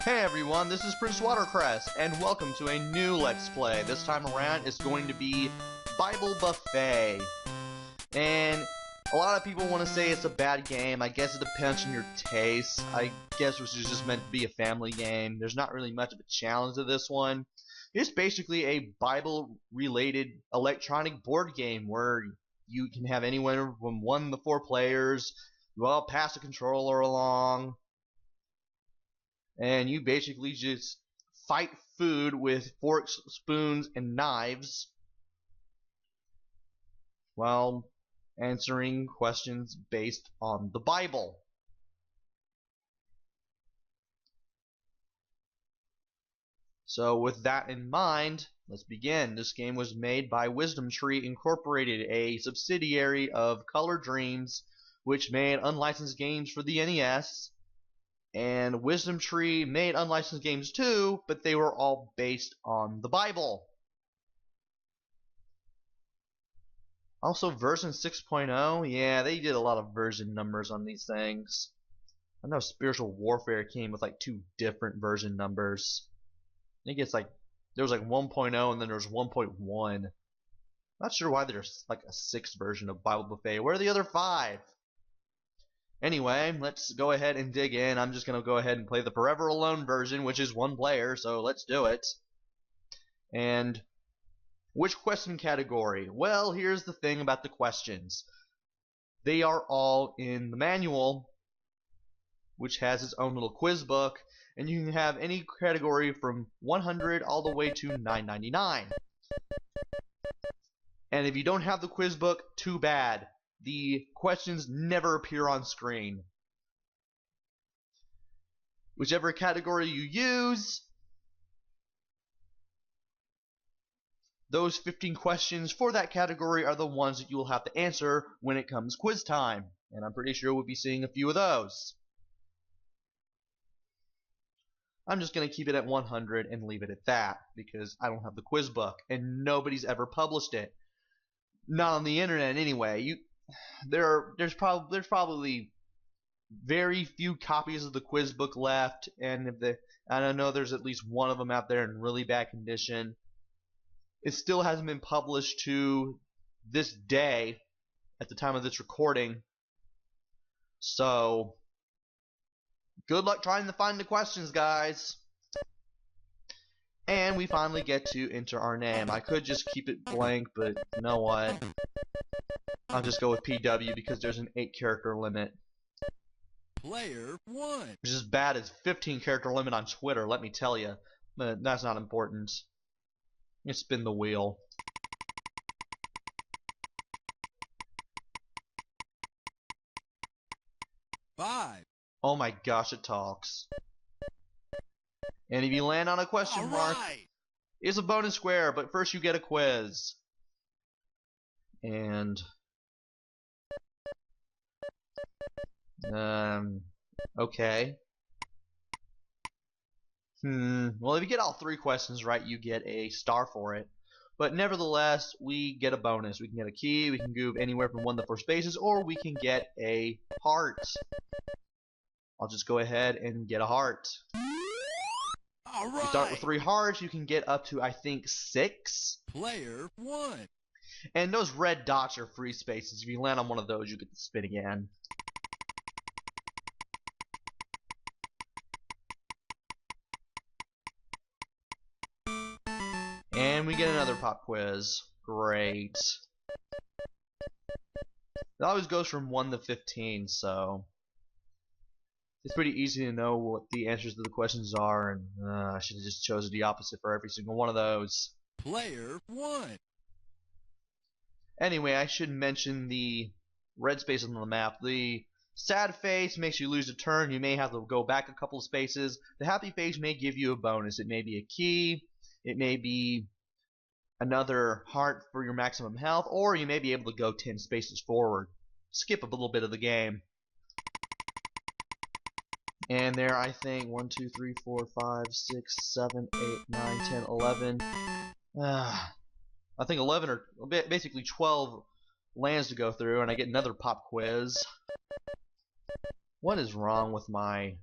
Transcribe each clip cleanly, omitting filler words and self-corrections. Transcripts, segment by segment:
Hey everyone, this is Prince Watercrest, and welcome to a new Let's Play. This time around, it's going to be Bible Buffet. And a lot of people want to say it's a bad game. I guess it depends on your taste. I guess this is just meant to be a family game. There's not really much of a challenge to this one. It's basically a Bible-related electronic board game where you can have anywhere from 1 to 4 players. You all pass a controller along. And you basically just fight food with forks, spoons, and knives while answering questions based on the Bible. So with that in mind, let's begin. This game was made by Wisdom Tree Incorporated, a subsidiary of Color Dreams, which made unlicensed games for the NES. And Wisdom Tree made unlicensed games too, but they were all based on the Bible. Also, version 6.0, yeah, they did a lot of version numbers on these things. I know Spiritual Warfare came with like 2 different version numbers. I think it's like, there was like 1.0 and then there's 1.1. Not sure why there's like a 6th version of Bible Buffet. Where are the other 5? Anyway, let's go ahead and dig in. I'm just going to go ahead and play the Forever Alone version, which is 1 player, so let's do it. And which question category? Well, here's the thing about the questions. They are all in the manual, which has its own little quiz book, and you can have any category from 100 all the way to 999. And if you don't have the quiz book, too bad. The questions never appear on screen. Whichever category you use, those 15 questions for that category are the ones that you will have to answer when it comes quiz time. And I'm pretty sure we'll be seeing a few of those. I'm just going to keep it at 100 and leave it at that, because I don't have the quiz book, and nobody's ever published it. Not on the internet anyway. There's probably very few copies of the quiz book left, and I know there's at least one of them out there in really bad condition. It still hasn't been published to this day at the time of this recording. So good luck trying to find the questions, guys. And we finally get to enter our name. I could just keep it blank, but you know what? I'll just go with PW because there's an 8-character limit. Player 1. Which is as bad as 15-character limit on Twitter, let me tell you. But that's not important. Let's spin the wheel. Five. Oh my gosh, it talks. And if you land on a question mark, it's a bonus square, but first you get a quiz. And okay. Well, if you get all 3 questions right, you get a star for it. But nevertheless, we get a bonus. We can get a key, we can move anywhere from 1 to 4 spaces, or we can get a heart. I'll just go ahead and get a heart. All right. If you start with 3 hearts, you can get up to, I think, 6. Player 1. And those red dots are free spaces. If you land on one of those, you get to spin again. And we get another pop quiz. Great. It always goes from 1 to 15, so it's pretty easy to know what the answers to the questions are, and I should have just chosen the opposite for every single one of those. Player 1. Anyway, I should mention the red spaces on the map. The sad face makes you lose a turn. You may have to go back a couple of spaces. The happy face may give you a bonus. It may be a key. It may be another heart for your maximum health, or you may be able to go 10 spaces forward. Skip a little bit of the game. And there, I think, 1, 2, 3, 4, 5, 6, 7, 8, 9, 10, 11. I think 11 or basically 12 lands to go through, and I get another pop quiz. What is wrong with my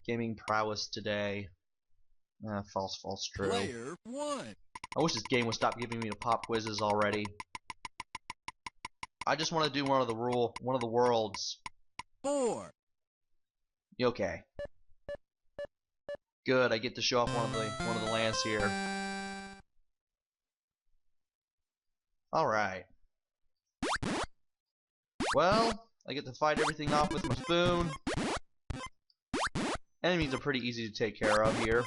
Gaming prowess today. False, true. Player 1. I wish this game would stop giving me the pop quizzes already. I just want to do one of the worlds. 4. Okay. Good, I get to show off one of the lands here. Alright. Well, I get to fight everything off with my spoon. Enemies are pretty easy to take care of here.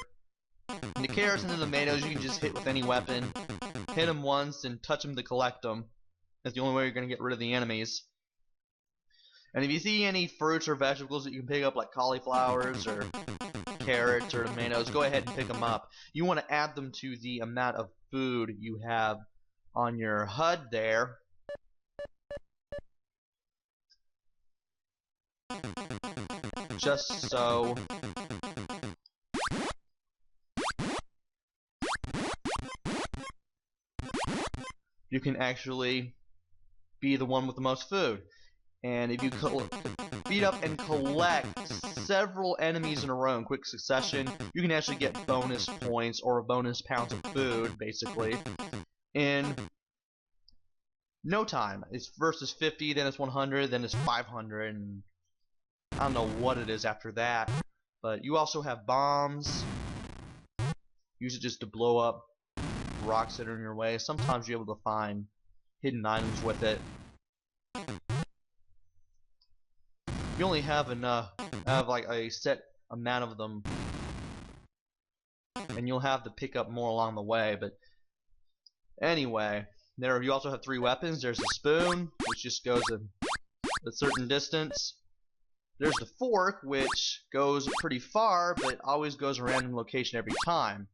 And the carrots and the tomatoes you can just hit with any weapon. Hit them once and touch them to collect them. That's the only way you're going to get rid of the enemies. And if you see any fruits or vegetables that you can pick up, like cauliflowers or carrots or tomatoes, go ahead and pick them up. You want to add them to the amount of food you have on your HUD there. Just so you can actually be the one with the most food. And if you beat up and collect several enemies in a row in quick succession, you can actually get bonus points or bonus pounds of food, basically, in no time. It's versus 50, then it's 100, then it's 500, and I don't know what it is after that. But you also have bombs. Use it just to blow up rocks that are in your way. Sometimes you're able to find hidden items with it. You only have enough, like a set amount of them, and you'll have to pick up more along the way. But anyway, there you also have 3 weapons. There's a spoon, which just goes a certain distance. There's the fork, which goes pretty far, but always goes a random location every time.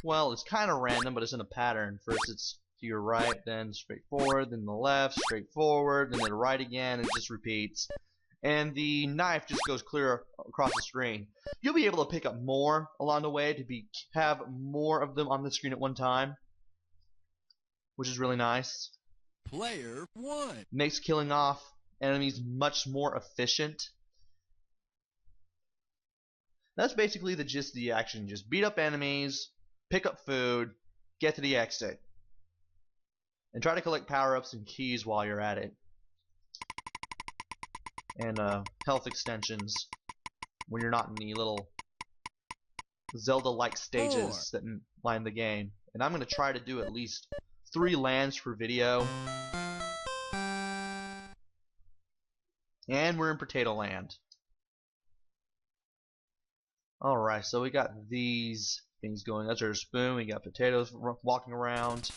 Well, it's kind of random, but it's in a pattern. First it's to your right, then straight forward, then the left, straight forward, then to the right again, and it just repeats. And the knife just goes clear across the screen. You'll be able to pick up more along the way to have more of them on the screen at one time, which is really nice. Player 1. Makes killing off enemies much more efficient. That's basically the gist of the action. Just beat up enemies, pick up food, get to the exit, and try to collect power-ups and keys while you're at it. And health extensions when you're not in the little Zelda-like stages that line the game. And I'm going to try to do at least 3 lands per video. And we're in Potato Land. Alright, so we got these things going. That's our spoon. We got potatoes walking around.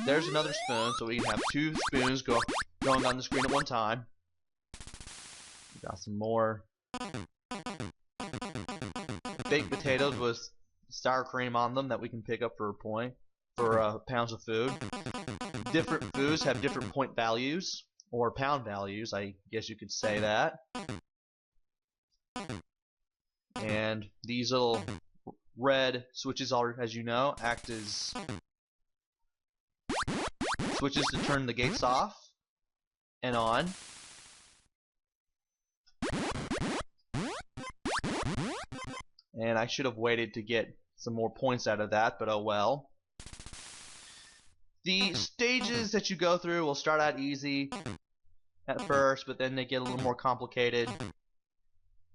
There's another spoon, so we can have 2 spoons going on the screen at one time. We got some more baked potatoes with sour cream on them that we can pick up for pounds of food. Different foods have different point values, or pound values, I guess you could say that. And these little red switches, as you know, act as switches to turn the gates off and on. And I should have waited to get some more points out of that, but oh well. The stages that you go through will start out easy at first, but then they get a little more complicated.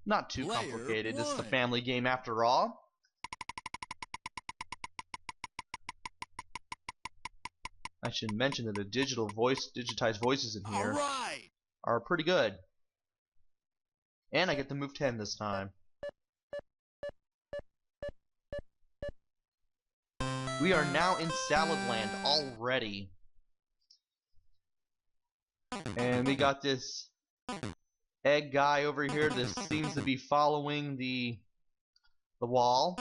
Not too complicated, it's the family game after all. I should mention that the digitized voices in here are pretty good. And I get to move 10 this time. We are now in Salad Land already. And we got this egg guy over here that seems to be following the wall.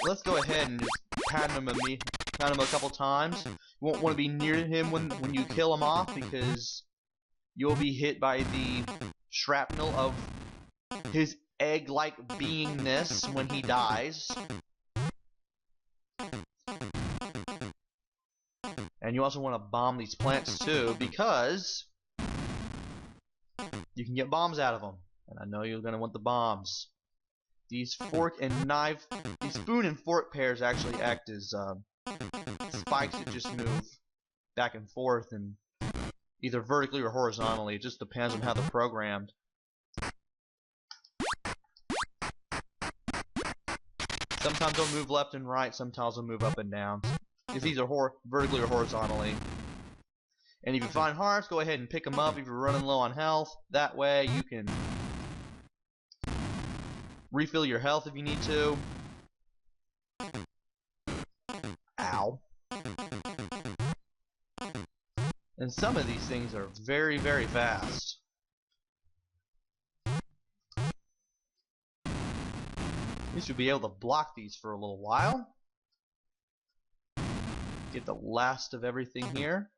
Let's go ahead and just pat him a couple times. You won't want to be near him when you kill him off, because you'll be hit by the shrapnel of his egg-like beingness when he dies. And you also want to bomb these plants too, because you can get bombs out of them. And I know you're going to want the bombs. These fork and knife, these spoon and fork pairs actually act as spikes that just move back and forth, and either vertically or horizontally. It just depends on how they're programmed. Sometimes they'll move left and right, sometimes they'll move up and down. Because these are vertically or horizontally. And if you find hearts, go ahead and pick them up if you're running low on health. That way you can refill your health if you need to. Ow. And some of these things are very, very fast. You should be able to block these for a little while. Get the last of everything here.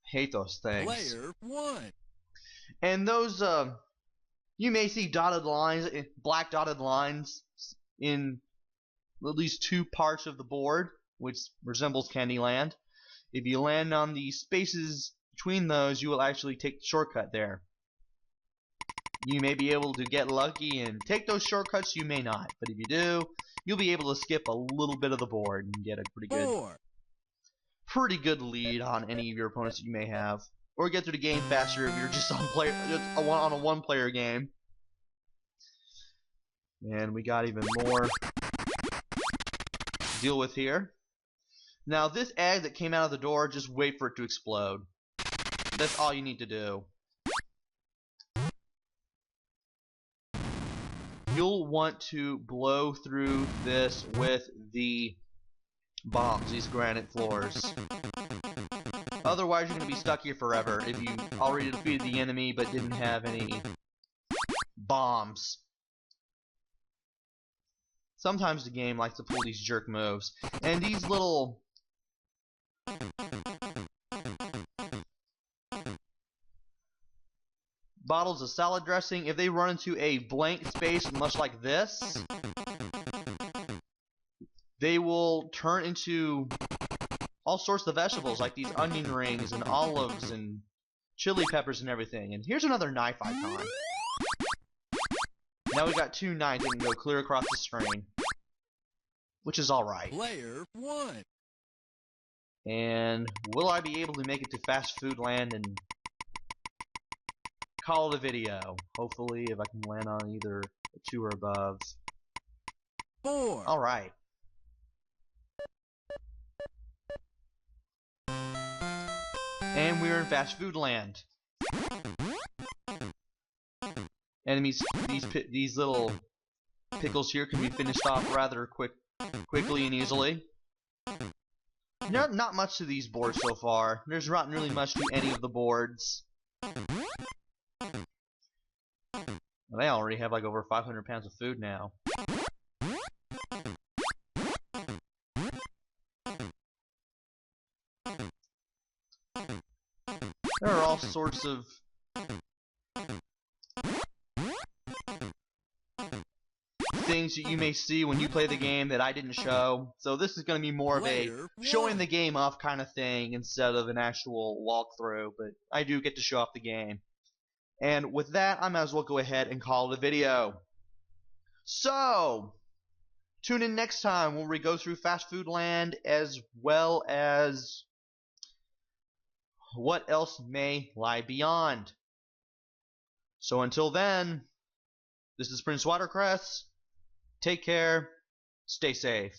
Hate those things. Player 1. And those, you may see dotted lines, black dotted lines in at least 2 parts of the board, which resembles Candyland. If you land on the spaces between those, you will actually take the shortcut there. You may be able to get lucky and take those shortcuts, you may not. But if you do, you'll be able to skip a little bit of the board and get a pretty good lead on any of your opponents that you may have. Or get through the game faster if you're just on a one-player game. And we got even more to deal with here. Now this egg that came out of the door, just wait for it to explode. That's all you need to do. You'll want to blow through this with the bombs, these granite floors. Otherwise, you're going to be stuck here forever if you already defeated the enemy but didn't have any bombs. Sometimes the game likes to pull these jerk moves. And these little bottles of salad dressing, if they run into a blank space much like this, they will turn into all sorts of vegetables like these onion rings and olives and chili peppers and everything. And here's another knife icon. Now we got 2 knives that can go clear across the screen, which is alright. Player 1. And will I be able to make it to Fast Food Land and call it a video? Hopefully, if I can land on either a 2 or above. 4. Alright. And we're in Fast Food Land. Enemies, these little pickles here can be finished off rather quickly and easily. Not much to these boards so far. There's not really much to any of the boards. They already have like over 500 pounds of food now. There are all sorts of things that you may see when you play the game that I didn't show. So this is going to be more of a showing the game off kind of thing instead of an actual walkthrough. But I do get to show off the game. And with that, I might as well go ahead and call it a video. So, tune in next time when we go through Fast Food Land, as well as what else may lie beyond. So until then, this is Prince Watercress. Take care. Stay safe.